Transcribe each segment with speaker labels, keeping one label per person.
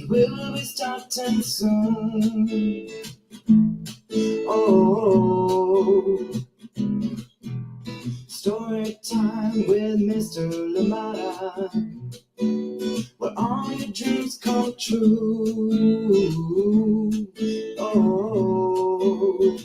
Speaker 1: will be starting soon. Oh, story time with Mr. Limata, where all your dreams come true. Oh,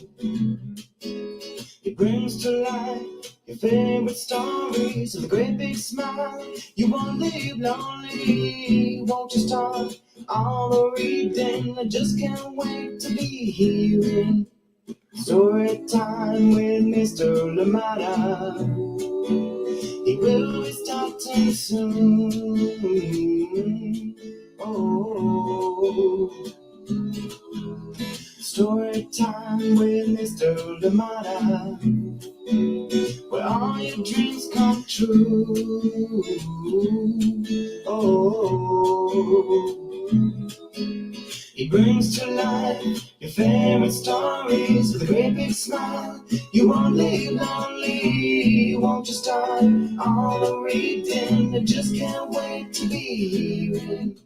Speaker 1: he brings to life your favorite stories with a great big smile. You won't leave lonely, won't you start all the reading? I just can't wait to be hearing story time with Mr. Limata. He will be starting soon. Oh, story time with Mr. Limata, where all your dreams come true. Oh, he brings to life your favorite stories with a great big smile. You won't leave lonely, won't you start all the reading? I just can't wait to be hearing.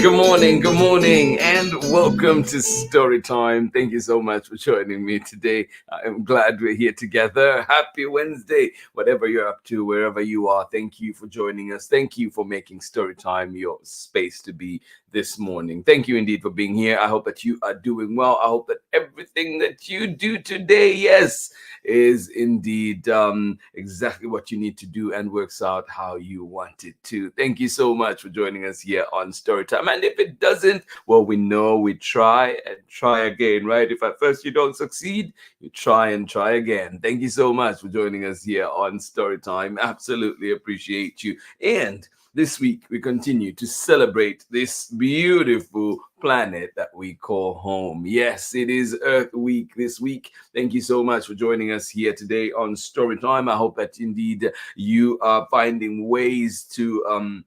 Speaker 1: Good morning, and welcome to Story Time. Thank you so much for joining me today. I'm glad we're here together. Happy Wednesday, whatever you're up to, wherever you are. Thank you for joining us. Thank you for making Story Time your space to be this morning. Thank you indeed for being here. I hope that you are doing well. I hope that everything that you do today, yes, is indeed exactly what you need to do and works out how you want it to. Thank you so much for joining us here on Storytime. And if it doesn't, well, we know we try and try again, right? If at first you don't succeed, you try and try again. Thank you so much for joining us here on Storytime. Absolutely appreciate you. And this week, we continue to celebrate this beautiful planet that we call home. Yes, it is Earth Week this week. Thank you so much for joining us here today on Storytime. I hope that indeed you are finding ways to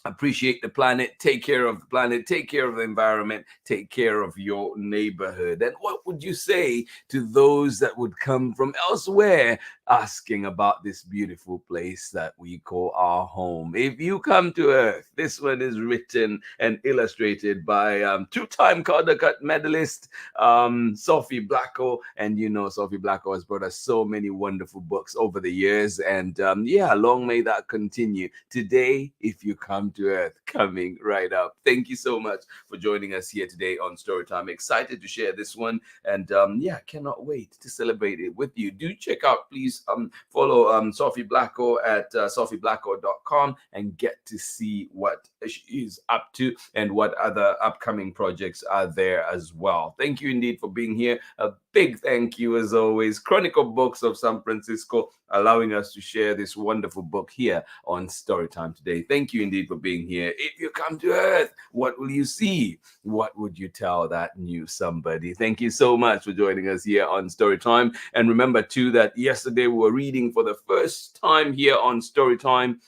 Speaker 1: appreciate the planet, take care of the planet, take care of the environment, take care of your neighborhood. And what would you say to those that would come from elsewhere asking about this beautiful place that we call our home? If you come to Earth, this one is written and illustrated by two-time Calder Cup medalist Sophie Blackall. And you know, Sophie Blackall has brought us so many wonderful books over the years. And yeah, long may that continue. Today, if you come to Earth, coming right up. Thank you so much for joining us here today on Storytime. Excited to share this one, and yeah, cannot wait to celebrate it with you. Do check out, please, follow Sophie Blackall at sophieblackall.com and get to see what she's up to and what other upcoming projects are there as well. Thank you indeed for being here. A big thank you, as always, Chronicle Books of San Francisco, allowing us to share this wonderful book here on Storytime today. Thank you indeed for being here. If you come to Earth, what will you see? What would you tell that new somebody? Thank you so much for joining us here on Storytime. And remember, too, that yesterday we were reading for the first time here on Storytime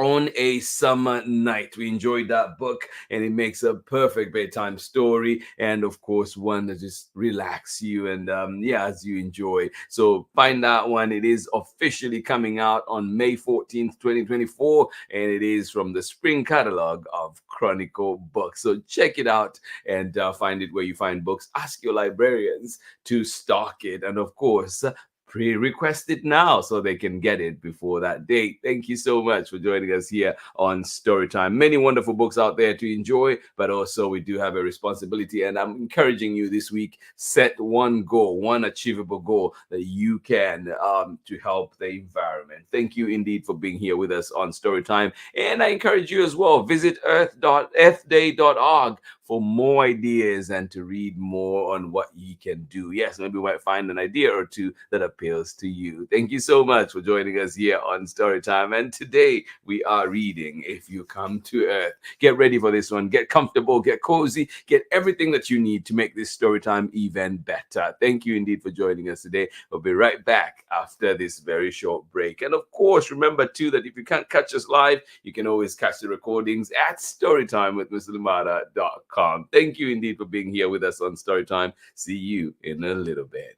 Speaker 1: on a summer night. We enjoyed that book, and it makes a perfect bedtime story, and of course one that just relax you and yeah, as you enjoy. So find that one. It is officially coming out on May 14th 2024, and it is from the spring catalog of Chronicle Books. So check it out and find it where you find books. Ask your librarians to stock it, and of course pre-request it now so they can get it before that date. Thank you so much for joining us here on Storytime. Many wonderful books out there to enjoy, but also we do have a responsibility, and I'm encouraging you this week, set one goal, one achievable goal that you can to help the environment. Thank you indeed for being here with us on Storytime, and I encourage you as well, visit earthday.org for more ideas and to read more on what you can do. Yes, maybe we might find an idea or two that appeals to you. Thank you so much for joining us here on Storytime. And today we are reading If You Come to Earth. Get ready for this one. Get comfortable, get cozy, get everything that you need to make this Storytime even better. Thank you indeed for joining us today. We'll be right back after this very short break. And of course, remember too that if you can't catch us live, you can always catch the recordings at storytimewithmrlimata.com. Thank you indeed for being here with us on Storytime. See you in a little bit.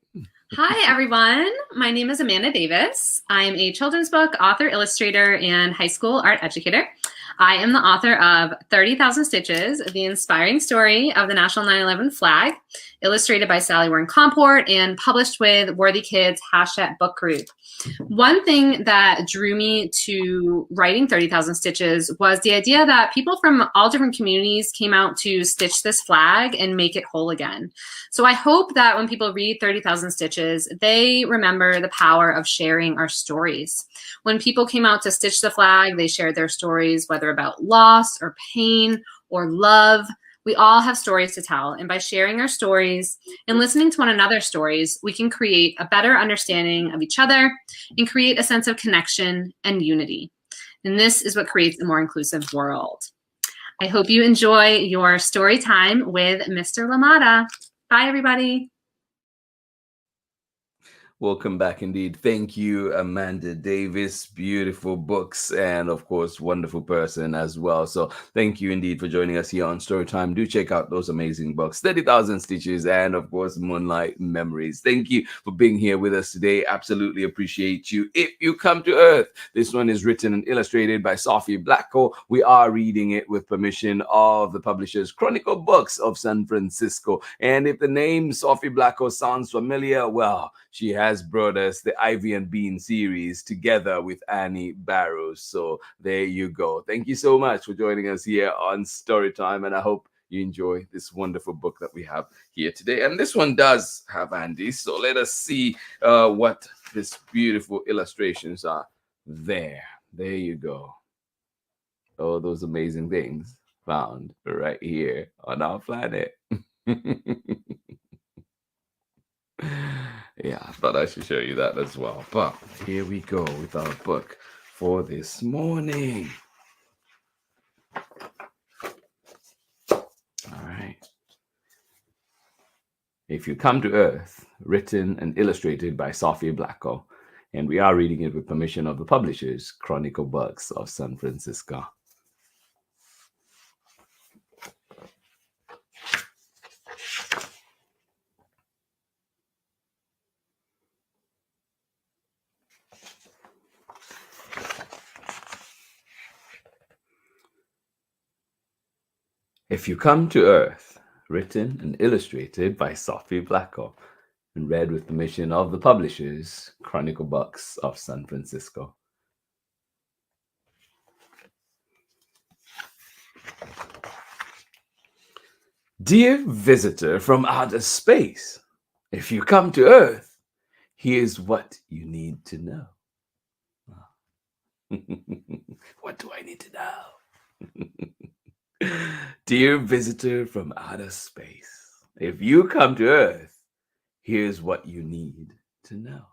Speaker 2: Hi, everyone. My name is Amanda Davis. I'm a children's book author, illustrator, and high school art educator. I am the author of 30,000 Stitches, the inspiring story of the National 9/11 flag, illustrated by Sally Warren Comport and published with Worthy Kids # book group. One thing that drew me to writing 30,000 Stitches was the idea that people from all different communities came out to stitch this flag and make it whole again. So I hope that when people read 30,000 Stitches, they remember the power of sharing our stories. When people came out to stitch the flag, they shared their stories, whether about loss or pain or love. We all have stories to tell, and by sharing our stories and listening to one another's stories, we can create a better understanding of each other and create a sense of connection and unity. And this is what creates a more inclusive world. I hope you enjoy your story time with Mr. Limata. Bye, everybody.
Speaker 1: Welcome back indeed. Thank you, Amanda Davis. Beautiful books and, of course, wonderful person as well. So thank you indeed for joining us here on Storytime. Do check out those amazing books, 30,000 Stitches and, of course, Moonlight Memories. Thank you for being here with us today. Absolutely appreciate you. If You Come to Earth, this one is written and illustrated by SOPHIE Blackalll. We are reading it with permission of the publishers Chronicle Books of San Francisco. And if the name SOPHIE Blackalll sounds familiar, well, she has brought us the Ivy and Bean series together with Annie Barrows. So there you go. Thank you so much for joining us here on Storytime, and I hope you enjoy this wonderful book that we have here today. And this one does have Andy, so let us see what these beautiful illustrations are. There you go. Oh, those amazing things found right here on our planet. Yeah, I thought I should show you that as well. But here we go with our book for this morning. All right. If You Come to Earth, written and illustrated by SOPHIE Blackalll, and we are reading it with permission of the publishers, Chronicle Books of San Francisco. If You Come to Earth, written and illustrated by SOPHIE Blackalll, and read with permission of the publishers, Chronicle Books of San Francisco. Dear visitor from outer space, if you come to Earth, here's what you need to know. What do I need to know? Dear visitor from outer space, if you come to Earth, here's what you need to know.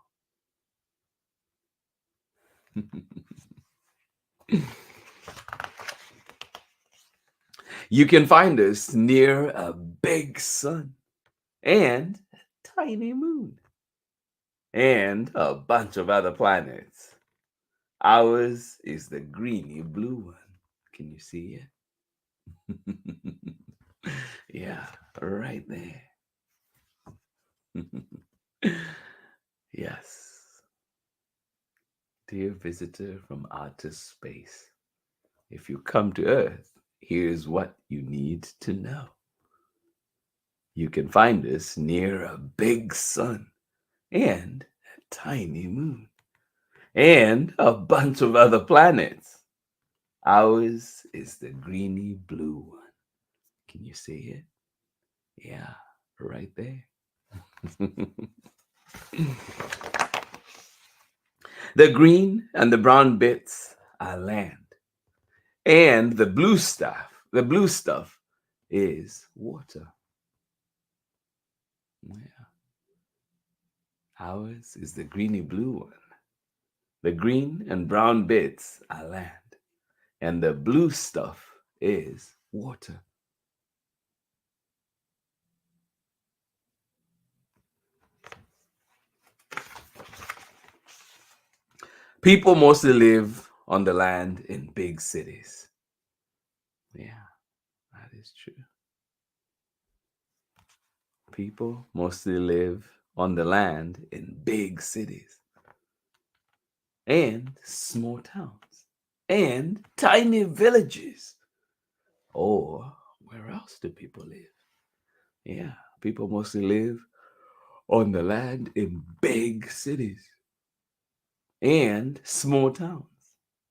Speaker 1: You can find us near a big sun and a tiny moon and a bunch of other planets. Ours is the greeny blue one. Can you see it? Yeah, right there. Yes. Dear visitor from outer space, if you come to Earth, here's what you need to know. You can find us near a big sun and a tiny moon and a bunch of other planets. Ours is the greeny blue one. Can you see it? Yeah, right there. The green and the brown bits are land, and the blue stuff is water. Yeah. Ours is the greeny blue one. The green and brown bits are land, and the blue stuff is water. People mostly live on the land in big cities. Yeah, that is true. People mostly live on the land in big cities and small towns and tiny villages. Or where else do people live? Yeah, people mostly live on the land in big cities and small towns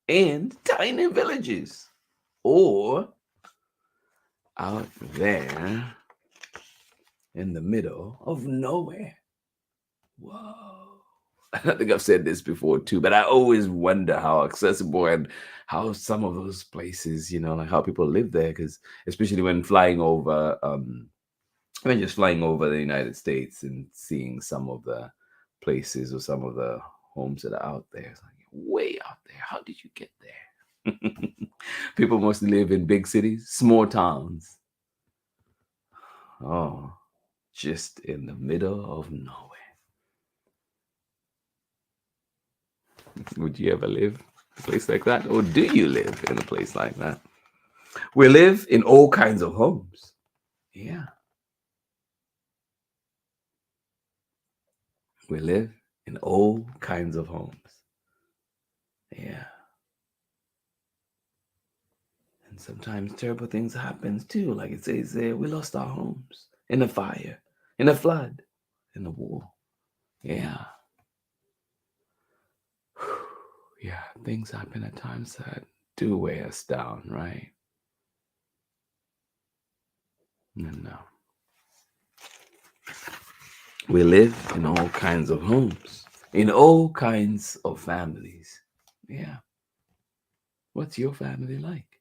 Speaker 1: and tiny villages. Or out there in the middle of nowhere. Whoa. I think I've said this before too, but I always wonder how accessible and how some of those places, like how people live there, because especially when flying over, just flying over the United States and seeing some of the places or some of the homes that are out there, it's like way out there. How did you get there? People mostly live in big cities, small towns. Oh, just in the middle of nowhere. Would you ever live in a place like that? Or do you live in a place like that? We live in all kinds of homes. Yeah. We live in all kinds of homes. Yeah. And sometimes terrible things happen too. Like it says there, we lost our homes in a fire, in a flood, in a war. Yeah. Yeah, things happen at times that do weigh us down, right? No. We live in all kinds of homes, in all kinds of families. Yeah. What's your family like?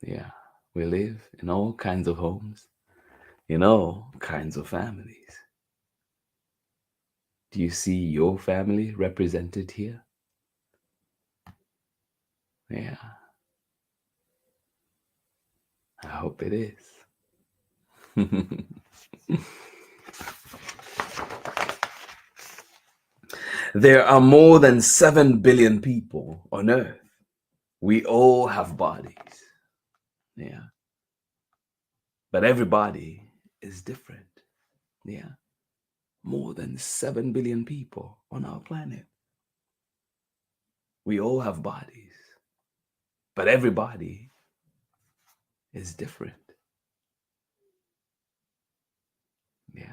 Speaker 1: Yeah. We live in all kinds of homes, in all kinds of families. Do you see your family represented here? Yeah. I hope it is. There are more than 7 billion people on Earth. We all have bodies. Yeah. But everybody is different. Yeah. More than 7 billion people on our planet. We all have bodies. But everybody is different. Yeah.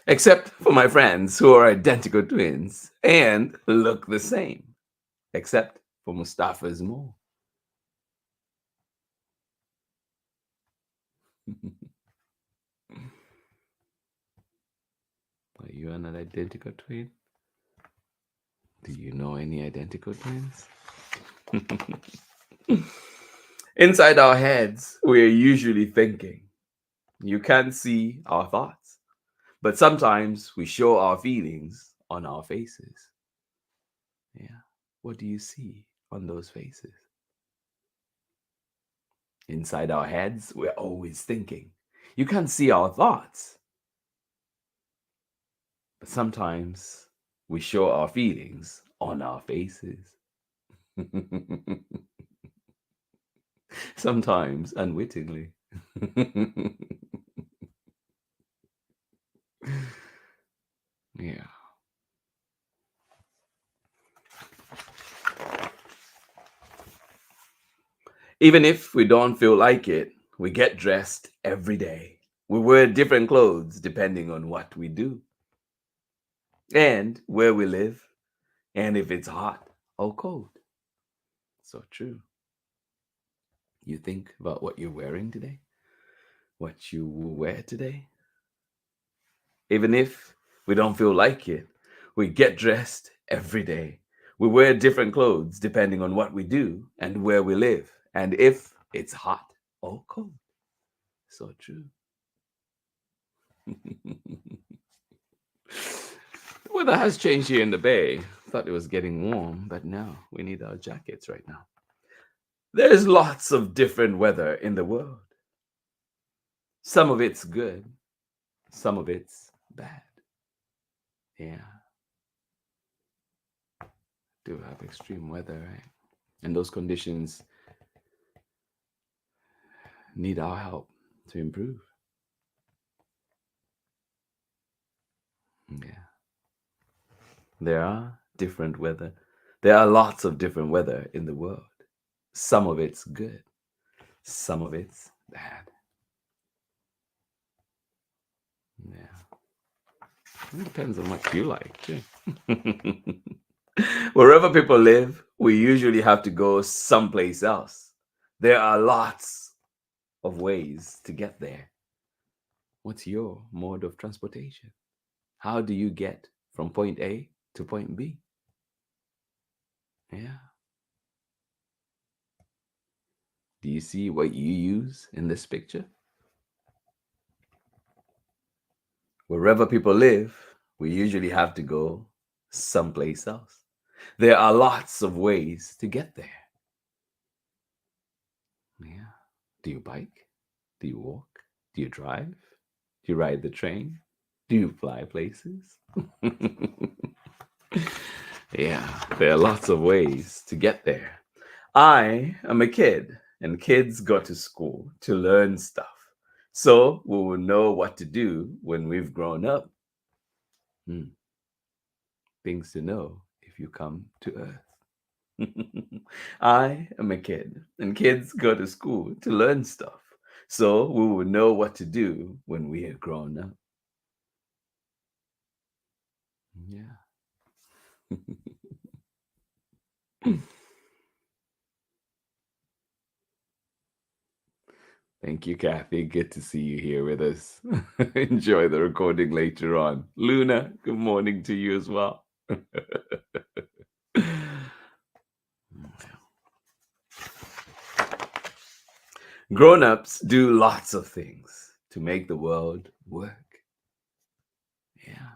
Speaker 1: Except for my friends who are identical twins and look the same. Except for Mustafa's more. Are you an identical twin? Do you know any identical twins? Inside our heads, we're usually thinking. You can't see our thoughts, but sometimes we show our feelings on our faces. Yeah. What do you see on those faces? Inside our heads, we're always thinking. You can't see our thoughts, but sometimes we show our feelings on our faces. Sometimes unwittingly. Yeah. Even if we don't feel like it, we get dressed every day. We wear different clothes depending on what we do and where we live and if it's hot or cold. So true. You think about what you're wearing today, what you will wear today. Even if we don't feel like it, we get dressed every day. We wear different clothes depending on what we do and where we live and if it's hot or cold. So true. The weather has changed here in the Bay. Thought it was getting warm, but no, we need our jackets right now. There's lots of different weather in the world. Some of it's good, some of it's bad. Yeah. Do have extreme weather, right? And those conditions need our help to improve. Yeah. There are different weather. There are lots of different weather in the world. Some of it's good, some of it's bad. Yeah. It depends on what you like, too. Wherever people live, we usually have to go someplace else. There are lots of ways to get there. What's your mode of transportation? How do you get from point A to point B? Yeah. Do you see what you use in this picture? Wherever people live, we usually have to go someplace else. There are lots of ways to get there. Yeah. Do you bike? Do you walk? Do you drive? Do you ride the train? Do you fly places? Yeah, there are lots of ways to get there. I am a kid, and kids go to school to learn stuff. So we will know what to do when we've grown up. Things to know if you come to Earth. I am a kid, and kids go to school to learn stuff. So we will know what to do when we are grown up. Yeah. Thank you, Kathy. Good to see you here with us. Enjoy the recording later on. Luna, good morning to you as well. Grown-ups do lots of things to make the world work. Yeah.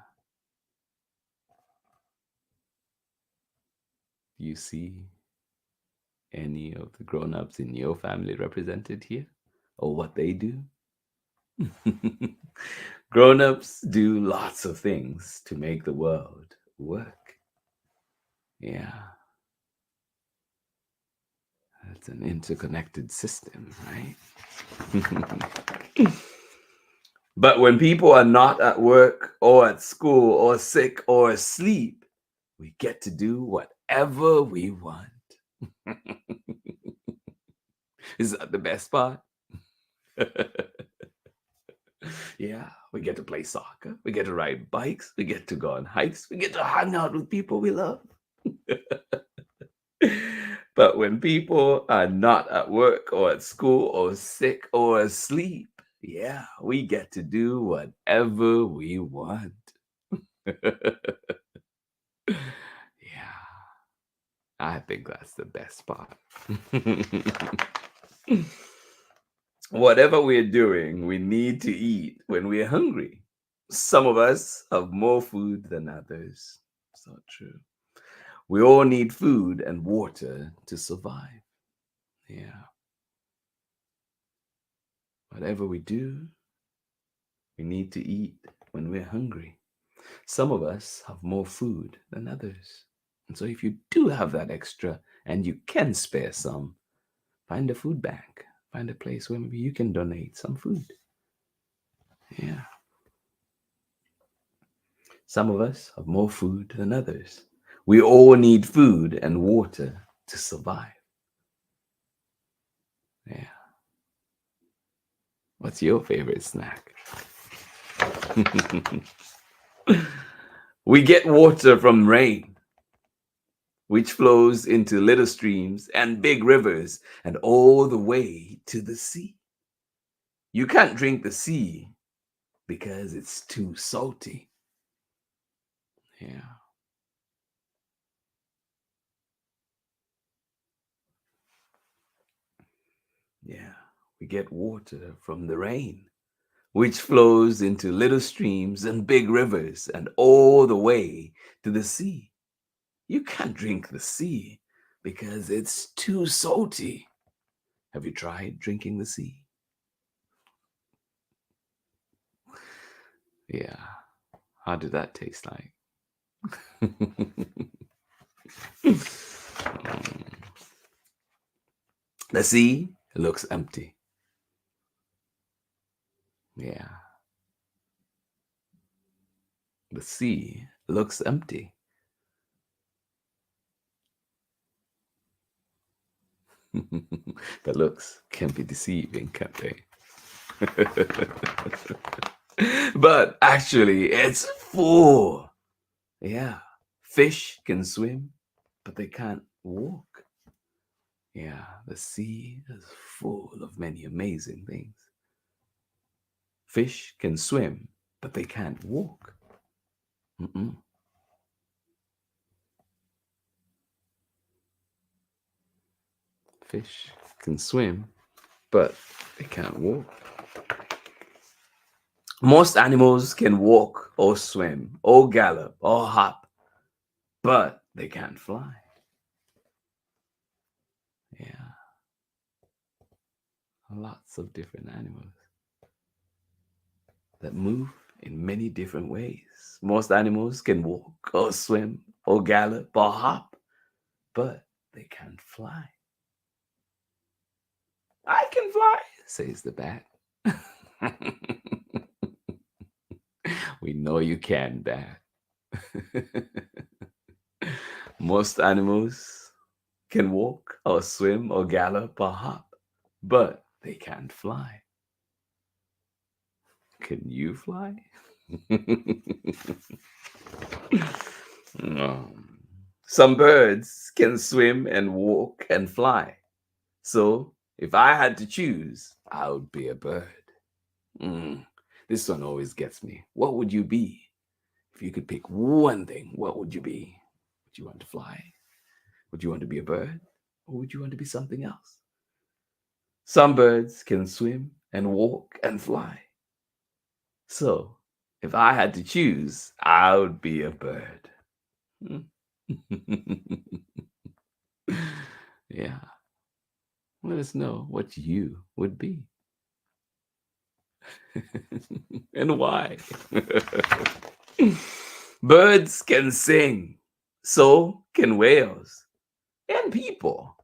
Speaker 1: You see any of the grown-ups in your family represented here, or what they do? Grown-ups do lots of things to make the world work. Yeah. It's an interconnected system, right? But when people are not at work or at school or sick or asleep, we get to do whatever we want. Is that the best part? Yeah, we get to play soccer, we get to ride bikes, we get to go on hikes, we get to hang out with people we love. But when people are not at work or at school or sick or asleep, yeah, we get to do whatever we want. Yeah, I think that's the best part. Whatever we're doing, we need to eat when we're hungry. Some of us have more food than others. So true. We all need food and water to survive. Yeah. Whatever we do, we need to eat when we're hungry. Some of us have more food than others. And so if you do have that extra and you can spare some, find a food bank. Find a place where maybe you can donate some food. Yeah. Some of us have more food than others. We all need food and water to survive. Yeah. What's your favorite snack? We get water from rain, which flows into little streams and big rivers and all the way to the sea. You can't drink the sea because it's too salty. Yeah. Yeah. We get water from the rain, which flows into little streams and big rivers and all the way to the sea. You can't drink the sea because it's too salty. Have you tried drinking the sea? Yeah. How did that taste like? The sea looks empty. Yeah. The sea looks empty. But looks can be deceiving, can't they? But actually, it's full. Yeah. Fish can swim, but they can't walk. Yeah, the sea is full of many amazing things. Fish can swim, but they can't walk. Mm-mm. Fish can swim, but they can't walk. Most animals can walk or swim or gallop or hop, but they can't fly. Yeah, lots of different animals that move in many different ways. Most animals can walk or swim or gallop or hop, but they can't fly. I can fly, says the bat. We know you can, bat. Most animals can walk or swim or gallop or hop, but they can't fly. Can you fly? Some birds can swim and walk and fly. So if I had to choose, I would be a bird. This one always gets me. What would you be? If you could pick one thing, what would you be? Would you want to fly? Would you want to be a bird? Or would you want to be something else? Some birds can swim and walk and fly. So if I had to choose, I would be a bird. Yeah. Let us know what you would be. And why? Birds can sing, so can whales and people.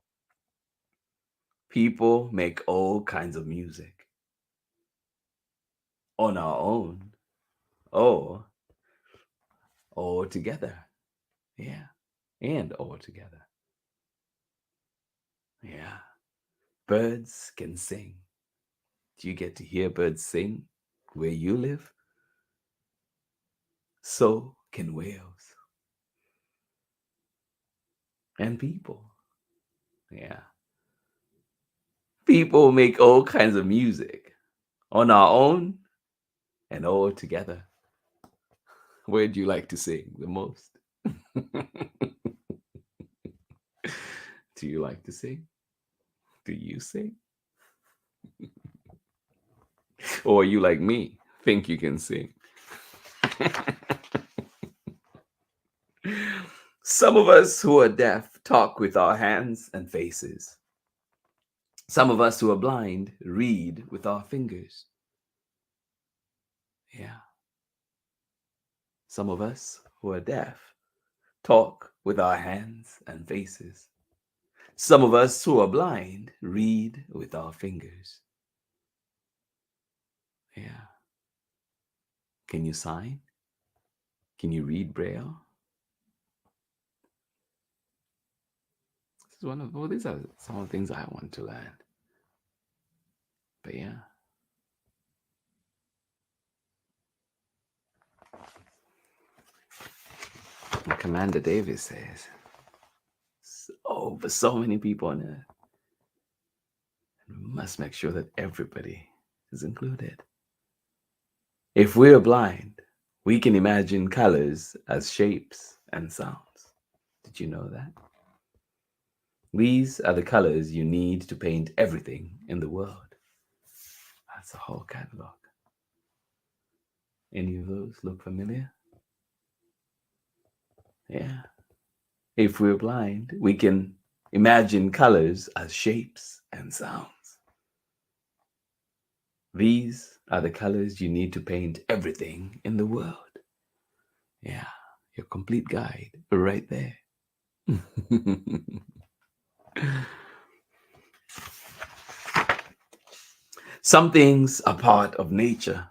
Speaker 1: People make all kinds of music on our own or all together. Yeah, and all together. Yeah, birds can sing. Do you get to hear birds sing where you live? So can whales and people. Yeah. People make all kinds of music on our own and all together. Where do you like to sing the most? Do you like to sing? Do you sing? Or are you like me? Think you can sing? Some of us who are deaf talk with our hands and faces. Some of us who are blind read with our fingers. Yeah. Some of us who are deaf talk with our hands and faces. Some of us who are blind read with our fingers. Yeah. Can you sign? Can you read Braille? This is these are some of the things I want to learn. But yeah. Commander Davis says, for so many people on earth, we must make sure that everybody is included. If we're blind, we can imagine colors as shapes and sounds. Did you know that? These are the colors you need to paint everything in the world. That's a whole catalog. Any of those look familiar? Yeah. If we're blind, we can imagine colors as shapes and sounds. These are the colors you need to paint everything in the world. Yeah, your complete guide right there. Some things are part of nature.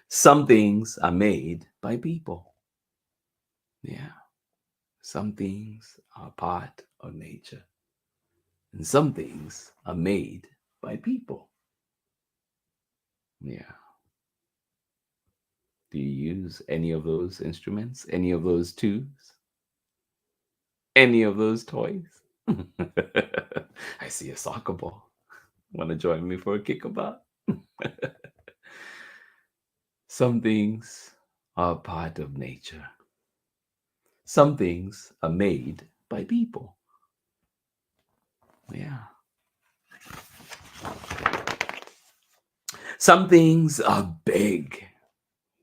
Speaker 1: Some things are made by people. Yeah. Some things are part of nature. And some things are made by people. Yeah. Do you use any of those instruments? Any of those tools? Any of those toys? I see a soccer ball. Want to join me for a kickabout? Some things are part of nature. Some things are made by people. Yeah. Some things are big.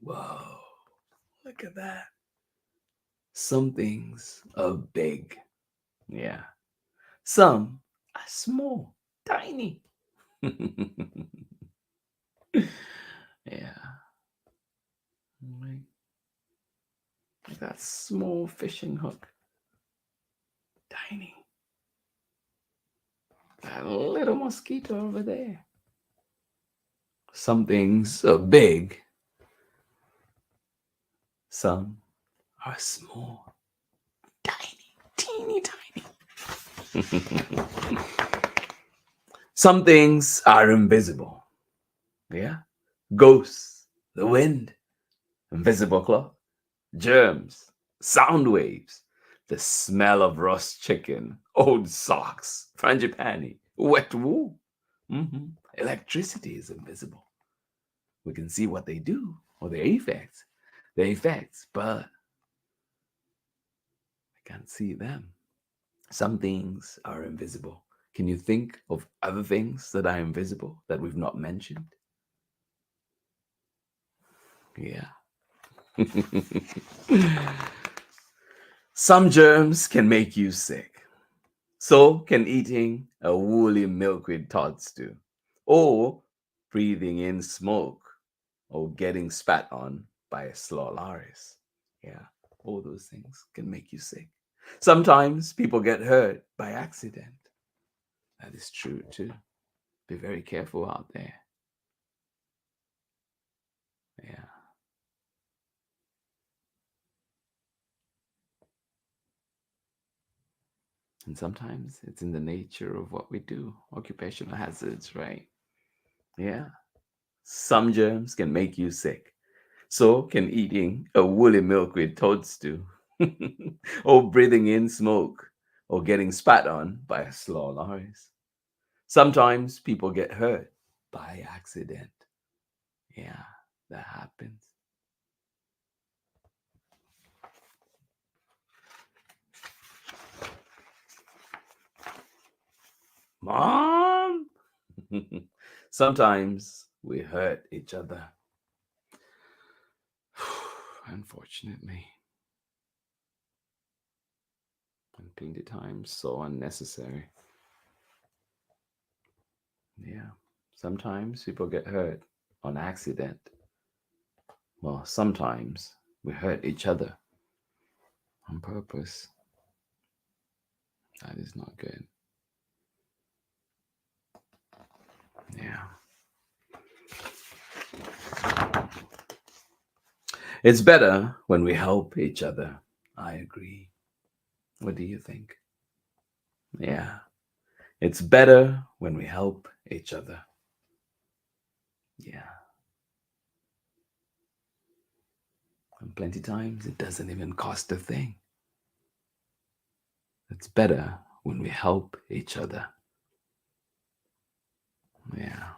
Speaker 1: Whoa. Look at that. Some things are big. Yeah. Some are small, tiny. Yeah. Like that small fishing hook. Tiny. That little mosquito over there. Some things are big. Some are small. Tiny. Teeny tiny. Some things are invisible. Yeah. Ghosts, the wind, invisible cloth, germs, sound waves, the smell of roast chicken, old socks, frangipani, wet wool. Electricity is invisible. We can see what they do or their effects, but I can't see them. Some things are invisible. Can you think of other things that are invisible that we've not mentioned? Yeah. Some germs can make you sick. So can eating a woolly milkweed toadstool, or breathing in smoke, or getting spat on by a slow loris. Yeah, all those things can make you sick. Sometimes people get hurt by accident. That is true too. Be very careful out there. Yeah. And sometimes it's in the nature of what we do. Occupational hazards, right? Yeah. Some germs can make you sick. So can eating a woolly milkweed toadstool, or breathing in smoke, or getting spat on by a slow loris. Sometimes people get hurt by accident. Yeah, that happens. Mom! Sometimes we hurt each other. Unfortunately. And plenty times so unnecessary. Yeah. Sometimes people get hurt on accident. Well, sometimes we hurt each other on purpose. That is not good. Yeah. It's better when we help each other. I agree. What do you think? Yeah. It's better when we help each other. Yeah. And plenty times it doesn't even cost a thing. It's better when we help each other. Yeah.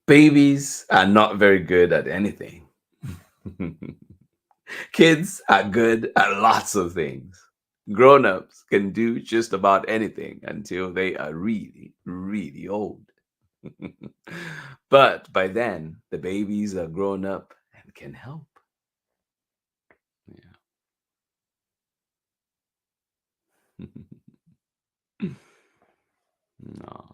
Speaker 1: Babies are not very good at anything. Kids are good at lots of things. Grown-ups can do just about anything until they are really, really old. But by then, the babies are grown up and can help. Yeah. No.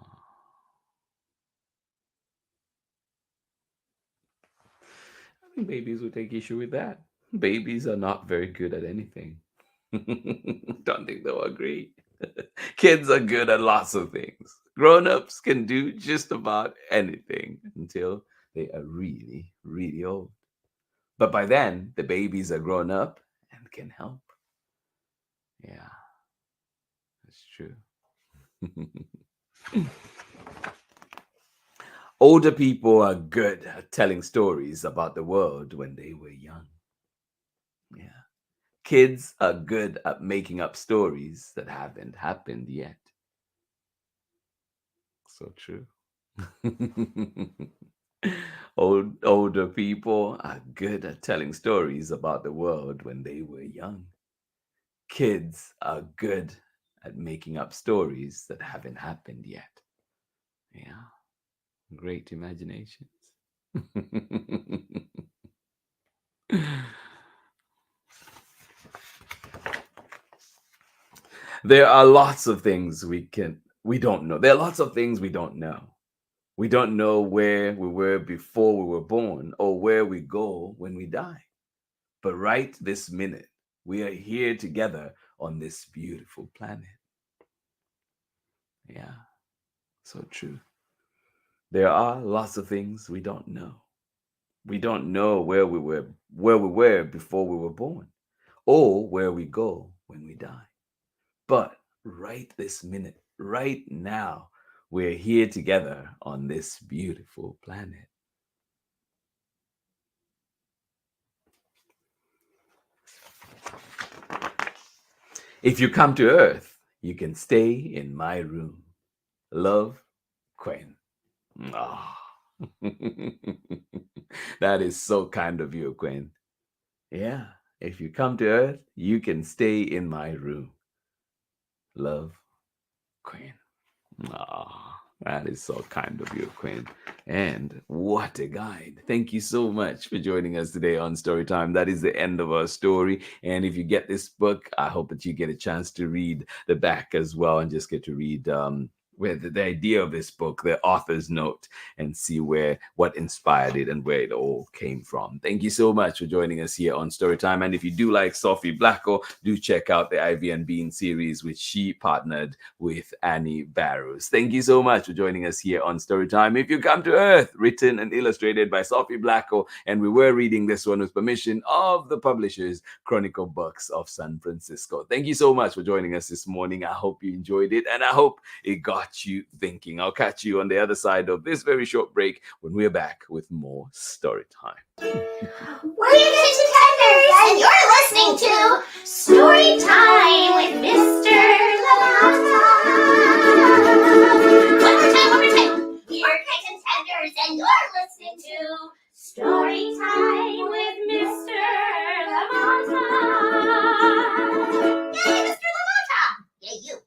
Speaker 1: I think babies would take issue with that. Babies are not very good at anything. Don't think they'll agree. Kids are good at lots of things. Grown-ups can do just about anything until they are really, really old. But by then, the babies are grown up and can help. Yeah, that's true. Older people are good at telling stories about the world when they were young. Yeah. Kids are good at making up stories that haven't happened yet. So true. Older people are good at telling stories about the world when they were young. Kids are good at making up stories that haven't happened yet. Yeah, great imaginations. There are lots of things we don't know. There are lots of things we don't know. We don't know where we were before we were born or where we go when we die. But right this minute, we are here together on this beautiful planet. Yeah, so true. There are lots of things we don't know. We don't know where we were before we were born or where we go when we die. But right this minute, right now, we're here together on this beautiful planet. If you come to Earth, you can stay in my room. Love, Quinn. Ah. That is so kind of you, Quinn. Yeah, if you come to Earth, you can stay in my room. Love, Quinn. Ah, that is so kind of you, Quinn. And what a guide. Thank you so much for joining us today on Storytime. That is the end of our story. And if you get this book, I hope that you get a chance to read the back as well and just get to read where the idea of this book, the author's note, and see what inspired it and where it all came from. Thank you so much for joining us here on Storytime. And if you do like Sophie Blackall, do check out the Ivy and Bean series, which she partnered with Annie Barrows. Thank you so much for joining us here on Storytime. If you come to Earth, written and illustrated by Sophie Blackall, and we were reading this one with permission of the publishers, Chronicle Books of San Francisco. Thank you so much for joining us this morning. I hope you enjoyed it, and I hope it got you thinking. I'll catch you on the other side of this very short break when we're back with more story time.
Speaker 3: We're your kitchen tenders, and you're listening to Story Time with Mr. Limata. One more time. Your kitchen tenders, and you're listening to Story Time with Mr. Limata. Yay, Mr. Limata! Yay, you.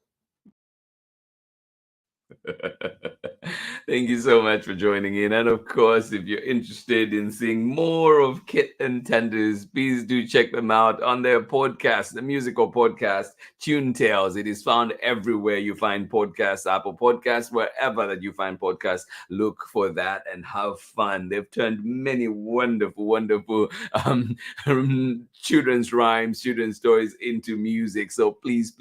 Speaker 1: Thank you so much for joining in. And of course, if you're interested in seeing more of Kit and Tenders, please do check them out on their podcast, the musical podcast, Tune Tales. It is found everywhere you find podcasts, Apple Podcasts, wherever that you find podcasts. Look for that and have fun. They've turned many wonderful children's rhymes, children's stories into music. So please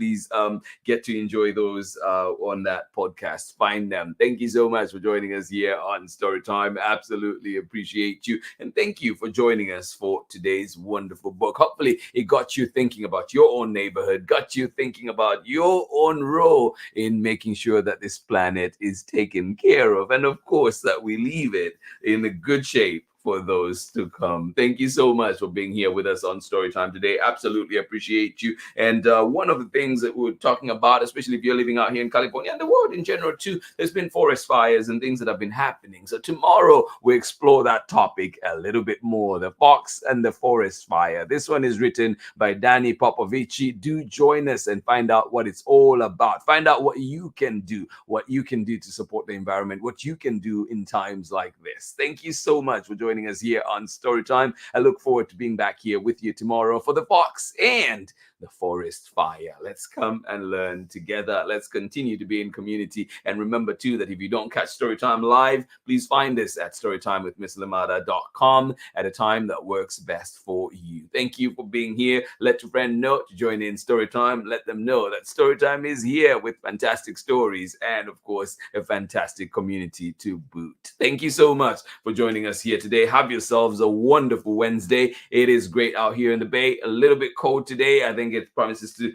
Speaker 1: get to enjoy those on that podcast. Find them. Thank you so much for joining us here on Storytime. Absolutely appreciate you. And thank you for joining us for today's wonderful book. Hopefully it got you thinking about your own neighborhood, got you thinking about your own role in making sure that this planet is taken care of. And of course, that we leave it in a good shape for those to come. Thank you so much for being here with us on Storytime today. Absolutely appreciate you. And one of the things that we're talking about, especially if you're living out here in California and the world in general too, there's been forest fires and things that have been happening. So tomorrow we explore that topic a little bit more, the fox and the forest fire. This one is written by Danny Popovici. Do join us and find out what it's all about. Find out what you can do to support the environment, what you can do in times like this. Thank you so much for joining us here on Storytime. I look forward to being back here with you tomorrow for the fox and the forest fire. Let's come and learn together. Let's continue to be in community. And remember, too, that if you don't catch Storytime live, please find us at storytimewithmisslimata.com at a time that works best for you. Thank you for being here. Let your friend know to join in Storytime. Let them know that Storytime is here with fantastic stories and, of course, a fantastic community to boot. Thank you so much for joining us here today. Have yourselves a wonderful Wednesday. It is great out here in the Bay. A little bit cold today. I think it promises to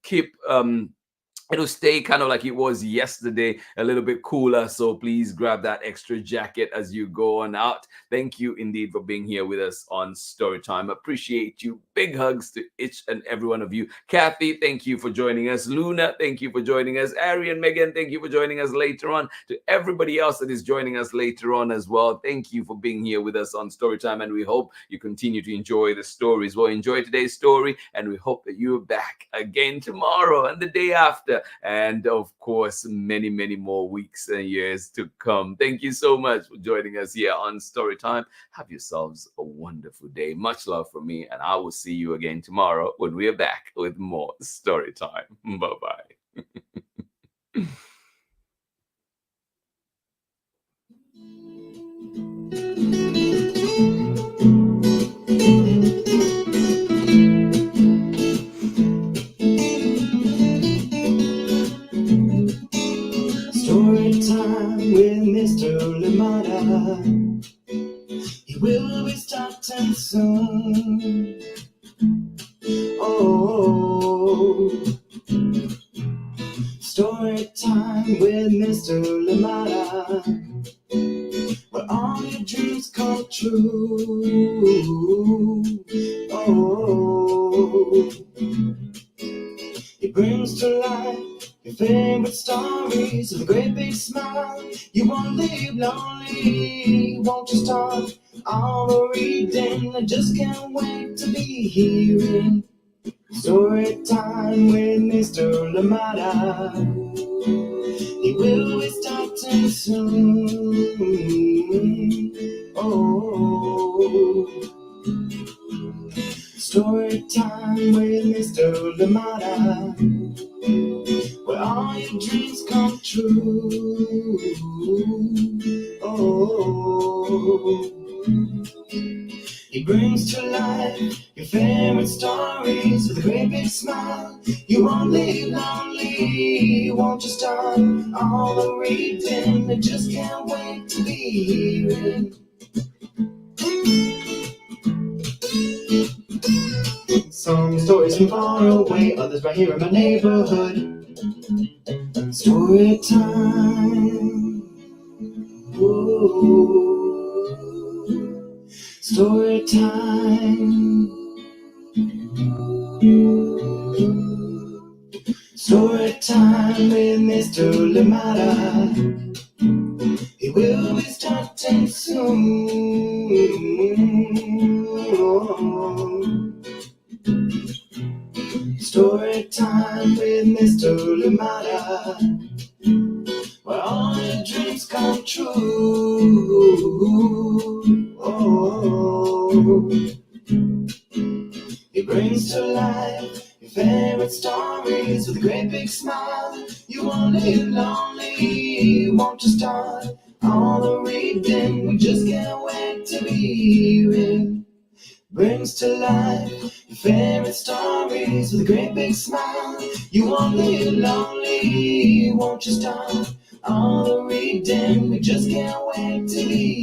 Speaker 1: keep it'll stay kind of like it was yesterday, a little bit cooler. So please grab that extra jacket as you go on out. Thank you indeed for being here with us on Storytime. Appreciate you. Big hugs to each and every one of you. Kathy, thank you for joining us. Luna, thank you for joining us. Ari and Megan, thank you for joining us later on. To everybody else that is joining us later on as well, thank you for being here with us on Storytime. And we hope you continue to enjoy the stories. Well, enjoy today's story. And we hope that you're back again tomorrow and the day after. And of course, many, many more weeks and years to come. Thank you so much for joining us here on Storytime. Have yourselves a wonderful day. Much love from me, and I will see you again tomorrow when we are back with more Storytime. Bye-bye.
Speaker 4: Storytime with Mr. Limata. He will be starting soon. Oh, Storytime with Mr. Limata, where all your dreams come true. Oh, he brings to life your favorite stories with a great big smile. You won't live lonely, won't you start all the reading? I just can't wait to be hearing Storytime with Mr. Limata. He will be starting soon. Oh, Storytime with Mr. Limata, where all your dreams come true. Oh, he brings to life your favorite stories with a great big smile. You won't live lonely, won't you start all the reading? I just can't wait to be hearing. Some stories from far away, others right here in my neighborhood. Story time. Ooh. Story time. Story time with Mr. Limata. He will be starting soon. Oh. Story time with Mr. Limata, where all your dreams come true. Oh, he brings to life your favorite stories with a great big smile. You won't live lonely, won't you start all the reading? We just can't wait to be hearing. Brings to life your favorite stories with a great big smile. You won't live lonely, won't you start all the reading? We just can't wait to be